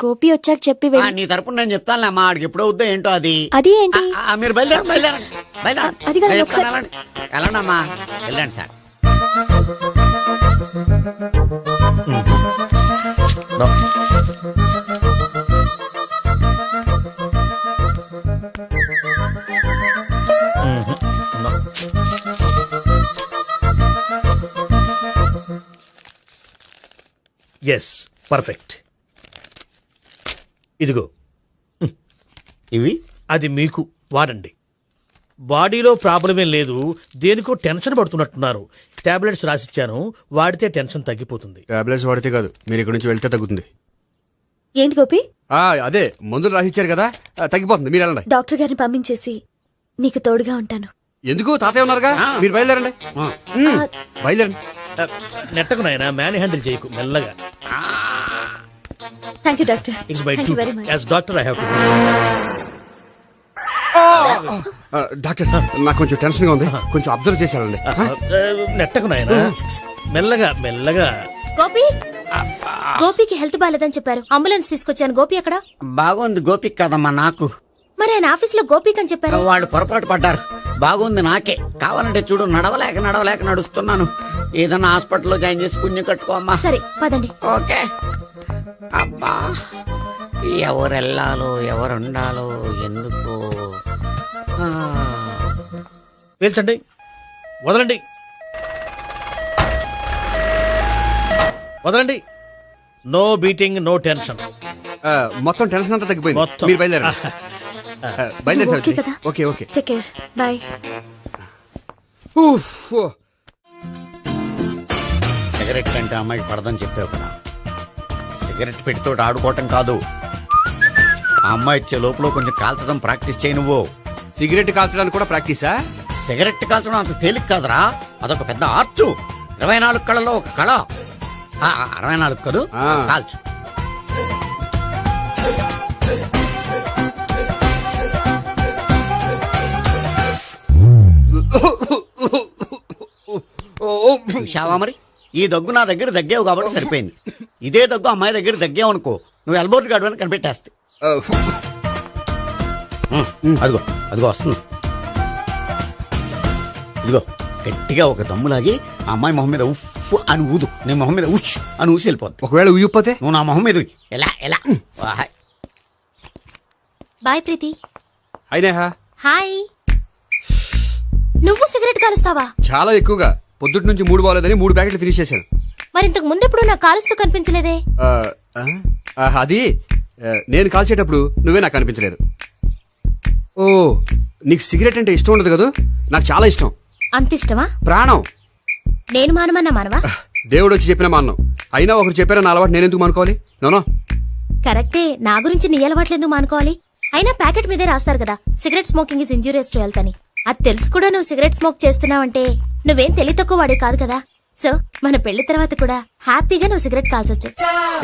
Speaker 9: గోపి వచ్చాక చెప్పి
Speaker 3: నీ తరపున నేను చెప్తానులే అమ్మా, ఆడికి ఎప్పుడో వద్దో ఏంటో అది.
Speaker 9: అది ఏంటి?
Speaker 3: మీరు బయలుదేరండి.
Speaker 9: అది కాదు, ఒకసారి-
Speaker 3: వెళ్ళండి అమ్మా, వెళ్ళండి సార్.
Speaker 10: Yes, perfect. ఇదిగో,
Speaker 3: ఇవి
Speaker 10: అది మీకు వాడండి. బాడీలో ప్రాబ్లం ఏం లేదు, దేనికో టెన్షన్ పడుతున్నట్టున్నారు. టాబ్లెట్స్ రాసిచ్చాను, వాడితే టెన్షన్ తగ్గిపోతుంది.
Speaker 1: టాబ్లెట్స్ వాడితే కాదు, మీరు ఇక్కడ నుంచి వెళ్తే తగ్గుతుంది.
Speaker 9: ఏంటి గోపి?
Speaker 1: అదే మందులు రాసిచ్చారు కదా, తగ్గిపోతుంది. మీరు వెళ్ళండి.
Speaker 9: డాక్టర్ గారిని పంపించేసి నీకు తోడుగా ఉంటాను.
Speaker 1: ఎందుకు, తాతయ్య ఉన్నారుగా, మీరు బయలుదేరండి. బయలుదేరండి.
Speaker 10: నెట్టకు నాయనా, మ్యాన్ హ్యాండిల్ చేయకు, మెల్లగా.
Speaker 9: Thank you doctor.
Speaker 10: It's my
Speaker 9: thank you very much.
Speaker 10: As doctor I have to.
Speaker 1: Doctor నాకు కొంచెం టెన్షన్ గా ఉంది, కొంచెం అబ్జర్వ్ చేశానండి.
Speaker 12: నెట్టకు నాయనా, మెల్లగా మెల్లగా.
Speaker 9: గోపి గోపికి హెల్త్ బాగాలేదని చెప్పారు, అంబులెన్స్ తీసుకొచ్చాను. గోపి అక్కడ?
Speaker 3: బాగుంది గోపిక్ కదమ్మా నాకు.
Speaker 9: మరి ఆయన ఆఫీస్ లో గోపిక్ అని చెప్పారు.
Speaker 3: వాళ్ళు పొరపాటు పడ్డారు. బాగుంది నాకే. కావాలంటే చూడు, నడవలేక నడుస్తున్నాను. ఏదన్నా హాస్పిటల్లో జాయిన్ చేసి పుణ్యం కట్టుకో అమ్మా.
Speaker 9: సరే పదండి.
Speaker 3: ఓకే. అబ్బా, ఎవరెళ్ళాలో ఎవరుండాలో ఎందుకు.
Speaker 12: పీల్చండి, వదలండి, వదలండి. No beating, no tension.
Speaker 1: మొత్తం టెన్షన్ అంతా తగ్గిపోయింది.
Speaker 12: మొత్తం.
Speaker 1: మీరు బయలుదేరండి. బయలుదేరి
Speaker 9: ఓకే కదా?
Speaker 1: Okay okay.
Speaker 9: Take care, bye.
Speaker 3: Cigarette కంటే అమ్మాయికి పడదని చెప్పావు కదా. సిగరెట్ పెట్టితో ఆడుకోవటం కాదు, ఆ అమ్మాయి ఇచ్చే లోపల కొంచెం కాల్చడం ప్రాక్టీస్ చేయి నువ్వు.
Speaker 1: సిగరెట్ కాల్చడానికి కూడా ప్రాక్టీసా?
Speaker 3: సిగరెట్ కాల్చడం అంత తేలిక కాదురా, అదొక పెద్ద ఆర్ట్. 24 కళలో ఒక కళ. 64 కదూ, కాల్చు. చూశావా మరి, ఈ దగ్గు నా దగ్గర దగ్గేవు కాబట్టి సరిపోయింది. ఇదే దగ్గు అమ్మాయి దగ్గర దగ్గేవు అనుకో, నువ్వు ఎల్బోర్డ్ గార్డు అని కనిపెట్టేస్తే. అదిగో అదిగో వస్తుంది. ఇదిగో గట్టిగా ఒక దమ్ములాగి ఆ అమ్మాయి మొహం మీద ఉఫ్ అని ఊదు. నీ మొహం మీద ఉచ్ అని ఊసి వెళ్ళిపోద్ది.
Speaker 1: ఒకవేళ ఊయకపోతే
Speaker 3: నువ్వు నా మొహం మీద ఉయ్. ఎలా ఎలా.
Speaker 9: బాయ్ ప్రీతి.
Speaker 1: అయినా
Speaker 9: హాయ్. నువ్వు సిగరెట్ కాలుస్తావా?
Speaker 1: చాలా ఎక్కువగా. పొద్దుటి నుంచి 3 బాగోలేదని 3 ప్యాకెట్లు ఫినిష్ చేశాను.
Speaker 9: మరి ఇంతకు ముందెప్పుడు నాకు కాలుస్తూ కనిపించలేదే?
Speaker 1: అది నేను కాల్చేటప్పుడు నువ్వే నాకు కనిపించలేదు. ఓ, నీకు సిగరెట్ అంటే ఇష్టం ఉండదు కదా? నాకు చాలా ఇష్టం.
Speaker 9: అంత ఇష్టమా?
Speaker 1: ప్రాణం.
Speaker 9: నేను మానమన్నా మానవా?
Speaker 1: దేవుడు వచ్చి చెప్పినా మానం. అయినా ఒకరు చెప్పారా నా అలవాటు నేనెందుకు మానుకోవాలి? నోనో.
Speaker 9: కరెక్టే, నా గురించి నీ అలవాట్లెందుకు మానుకోవాలి? అయినా ప్యాకెట్ మీదే రాస్తారు కదా, cigarette smoking is injurious to health అని. అది తెలుసు కూడా నువ్వు సిగరెట్ స్మోక్ చేస్తున్నావంటే నువ్వేం తెలివి తక్కువ వాడే కాదు కదా. సో మన పెళ్లి తర్వాత కూడా హ్యాపీగా నువ్వు సిగరెట్ కాల్చొచ్చు.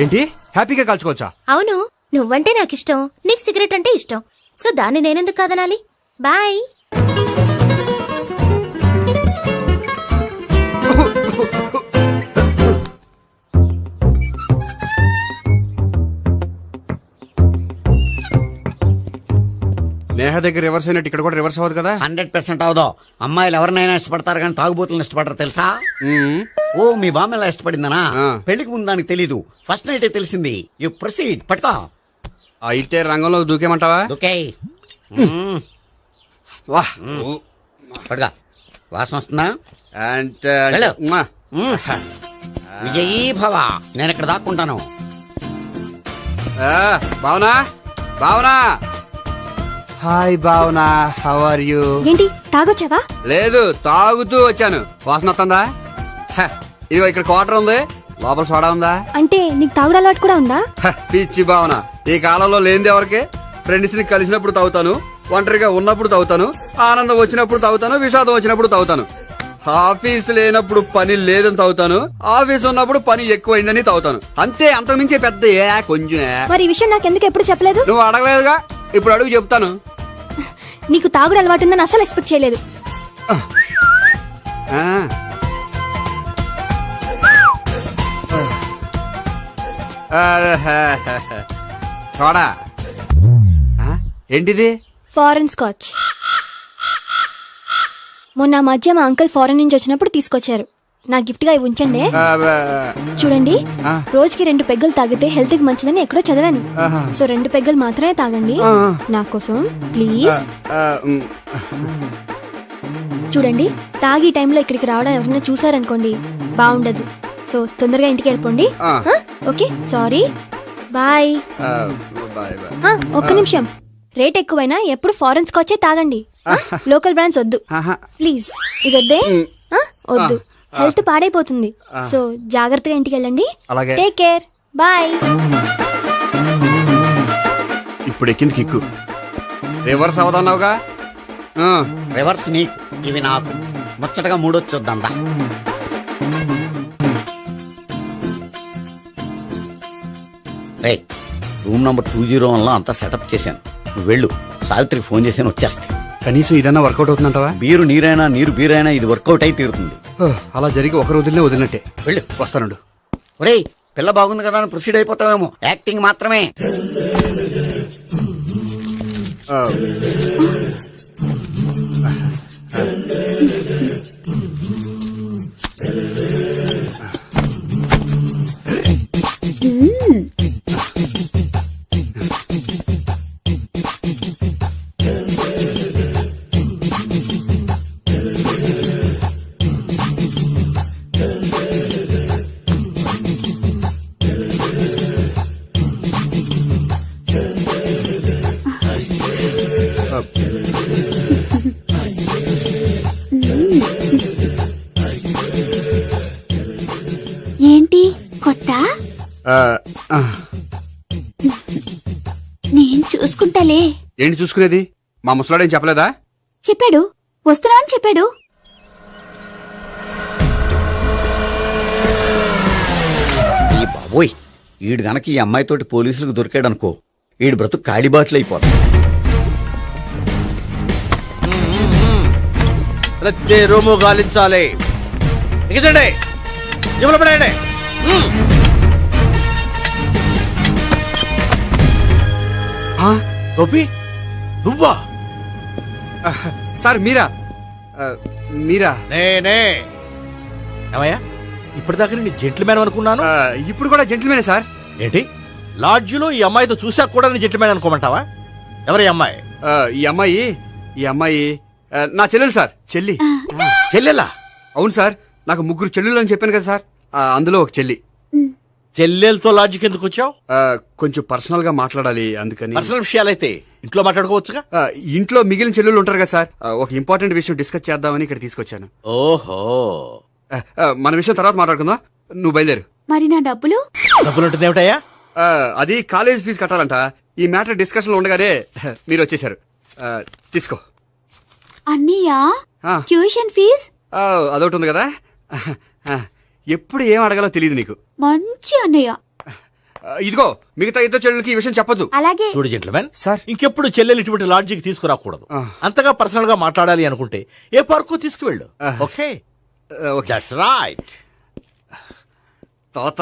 Speaker 1: ఏంటి, హ్యాపీగా కాల్చుకోవచ్చా?
Speaker 9: అవును, నువ్వంటే నాకు ఇష్టం, నీకు సిగరెట్ అంటే ఇష్టం. సో దాన్ని నేనెందుకు కాదనాలి? బాయ్.
Speaker 1: నేహ దగ్గర రివర్స్ అయినట్టు ఇక్కడ కూడా రివర్స్ అవ్వదు కదా?
Speaker 3: 100% అవదో. అమ్మాయిలు ఎవరినైనా ఇష్టపడతారు కానీ తాగుబోతులను ఇష్టపడరు తెలుసా? ఓ, మీ బామ్మ ఎలా ఇష్టపడిందనా? పెళ్లికి ముందు దానికి తెలీదు, ఫస్ట్ నైట్ తెలిసింది. You proceed. పట్టుకో.
Speaker 1: అయితే రంగంలో దూకేమంటావా?
Speaker 3: ఓకే.
Speaker 1: వా,
Speaker 3: పట్టుగా. వాసన వస్తుందా?
Speaker 1: వెళ్ళు.
Speaker 3: విజయీ భవ. నేను ఇక్కడ దాక్కుంటాను.
Speaker 1: Bhavana, Bhavana. Hi Bhavana, how are you?
Speaker 9: ఏంటి, తాగొచ్చావా?
Speaker 1: లేదు, తాగుతూ వచ్చాను. వాసన వస్తుందా? ఇదిగో ఇక్కడ క్వార్టర్ ఉంది, లోపల సోడా ఉందా?
Speaker 9: అంటే నీకు తాగుడు అలవాటు కూడా ఉందా?
Speaker 1: పిచ్చి భావన, ఈ కాలంలో లేనిది ఎవరికి? ఫ్రెండ్స్ ని కలిసినప్పుడు తాగుతాను, ఒంటరిగా ఉన్నప్పుడు తాగుతాను, ఆనందం వచ్చినప్పుడు తాగుతాను, విషాదం వచ్చినప్పుడు తాగుతాను. ఆఫీస్ లేనప్పుడు పని లేదని తాగుతాను, ఆఫీస్ ఉన్నప్పుడు పని ఎక్కువైందని తాగుతాను. అంతే, అంతకుమించే పెద్ద కొంచెం.
Speaker 9: మరి ఈ విషయం నాకెందుకు ఎప్పుడు చెప్పలేదు?
Speaker 1: నువ్వు అడగలేదుగా, ఇప్పుడు అడుగు చెప్తాను.
Speaker 9: నీకు తాగుడు అలవాటు ఉందని అసలు ఎక్స్పెక్ట్ చేయలేదు.
Speaker 1: చూడా, ఏంటిది?
Speaker 9: Foreign scotch. మొన్న మధ్య మా అంకుల్ ఫారెన్ నుంచి వచ్చినప్పుడు తీసుకొచ్చారు. నా గిఫ్ట్ గా ఇవి ఉంచండి. చూడండి, రోజుకి 2 పెగ్గలు తాగితే హెల్త్ కి మంచిదని ఎక్కడో చదివాను. సో 2 పెగ్గలు మాత్రమే తాగండి నా కోసం ప్లీజ్. చూడండి, తాగి టైంలో ఇక్కడికి రావడం ఎవరైనా చూసారనుకోండి బాగుండదు. సో తొందరగా ఇంటికి వెళ్ళిపోండి. Okay, sorry, bye. ఒక్క నిమిషం, రేట్ ఎక్కువైనా ఎప్పుడు ఫారెన్ స్కాచే తాగండి, లోకల్ బ్రాండ్స్ వద్దు ప్లీజ్. ఇది వద్దే, వద్దు, హెల్త్ పాడైపోతుంది. సో జాగ్రత్తగా ఇంటికి వెళ్ళండి. Take care, bye.
Speaker 1: ఇప్పుడు ఎక్కింది కిక్కు. రివర్స్ అవదన్నావుగా?
Speaker 3: రివర్స్ నీకు, ఇవి నాకు. ముచ్చటగా 3 వచ్చొద్దా? రే, రూమ్ నంబర్ 201లో అంతా సెటప్ చేశాను. నువ్వు వెళ్ళు, సావిత్రికి ఫోన్ చేసాను, వచ్చేస్తాయి.
Speaker 1: కనీసం ఇదన్నా వర్కౌట్ అవుతుందంటావా?
Speaker 3: బీరు నీరైనా నీరు బీరైనా ఇది వర్కౌట్ అయి తీరుతుంది.
Speaker 1: అలా జరిగి ఒకరు వదిలినే వదిలినట్టే.
Speaker 3: వెళ్ళు.
Speaker 1: వస్తానుండు.
Speaker 3: ఒరేయ్ పిల్ల బాగుంది కదా అని ప్రొసీడ్ అయిపోతావేమో. యాక్టింగ్ మాత్రమే.
Speaker 9: ఏంటి కొత్త? నేను చూసుకుంటాలే.
Speaker 1: ఏంటి చూసుకునేది? మా ముసలాడేం చెప్పలేదా?
Speaker 9: చెప్పాడు, వస్తున్నా అని చెప్పాడు.
Speaker 3: ఈ బాబోయ్ ఈడు గనక ఈ అమ్మాయితోటి పోలీసులకు దొరికాడనుకో ఈడు బ్రతుకు కాళీబాట్లు అయిపోతాడు.
Speaker 12: ప్రతి రూము గాలించాలి. ఎక్కించండి, జబ్బులు పడండి. గోపి నువ్వా?
Speaker 1: సార్ మీరా? మీరా?
Speaker 12: నేనే. ఏమయ్యా ఇప్పటిదాకా నేను జెంట్లమ్యాన్ అనుకున్నాను.
Speaker 1: ఇప్పుడు కూడా జెంటిల్మేనే సార్.
Speaker 12: ఏంటి లాడ్జిలో ఈ అమ్మాయితో చూసాక కూడా నేను జెంట్లమ్యాన్ అనుకోమంటావా? ఎవరి అమ్మాయి?
Speaker 1: ఈ అమ్మాయి నా చెల్లెలు సార్. చెల్లి.
Speaker 12: చెల్లెలా?
Speaker 1: అవును సార్, నాకు 3 చెల్లెలు అని చెప్పాను కదా సార్, అందులో ఒక చెల్లి.
Speaker 12: చెల్లెలతో లాడ్జికి ఎందుకు వచ్చావు?
Speaker 1: కొంచెం పర్సనల్ గా మాట్లాడాలి అందుకని.
Speaker 12: పర్సనల్ విషయాలైతే ఇంట్లో మాట్లాడుకోవచ్చుగా.
Speaker 1: ఇంట్లో మిగిలిన చెల్లెలు ఉంటారు కదా సార్, ఒక ఇంపార్టెంట్ విషయం డిస్కస్ చేద్దామని ఇక్కడ తీసుకొచ్చాను.
Speaker 12: ఓహో,
Speaker 1: మన విషయం తర్వాత మాట్లాడుకుందాం. నువ్వు బయలుదేరు.
Speaker 9: మరి నా డబ్బులు?
Speaker 12: డబ్బులు ఉంటుంది ఏమిటయ్యా?
Speaker 1: అది కాలేజ్ ఫీజు కట్టాలంట. ఈ మ్యాటర్ డిస్కషన్ లో ఉండగానే మీరు వచ్చేసారు. తీసుకో.
Speaker 9: అన్నయ్యా, ట్యూషన్ ఫీజ్?
Speaker 1: అదొకటి ఉంది కదా. ఎప్పుడు ఏం అడగాలో తెలియదు నీకు.
Speaker 9: మంచి అన్నయ్య.
Speaker 1: ఇదిగో మిగతా ఇద్దరు చెల్లెలకి ఈ విషయం చెప్పొద్దు.
Speaker 9: అలాగే.
Speaker 12: చూడు జెంట్లమెన్
Speaker 1: సార్,
Speaker 12: ఇంకెప్పుడు చెల్లెలు ఇటువంటి లాడ్జికి తీసుకురాకూడదు. అంతగా పర్సనల్ గా మాట్లాడాలి అనుకుంటే ఏ పార్కు తీసుకువెళ్ళు. Okay, that's right.
Speaker 1: తాత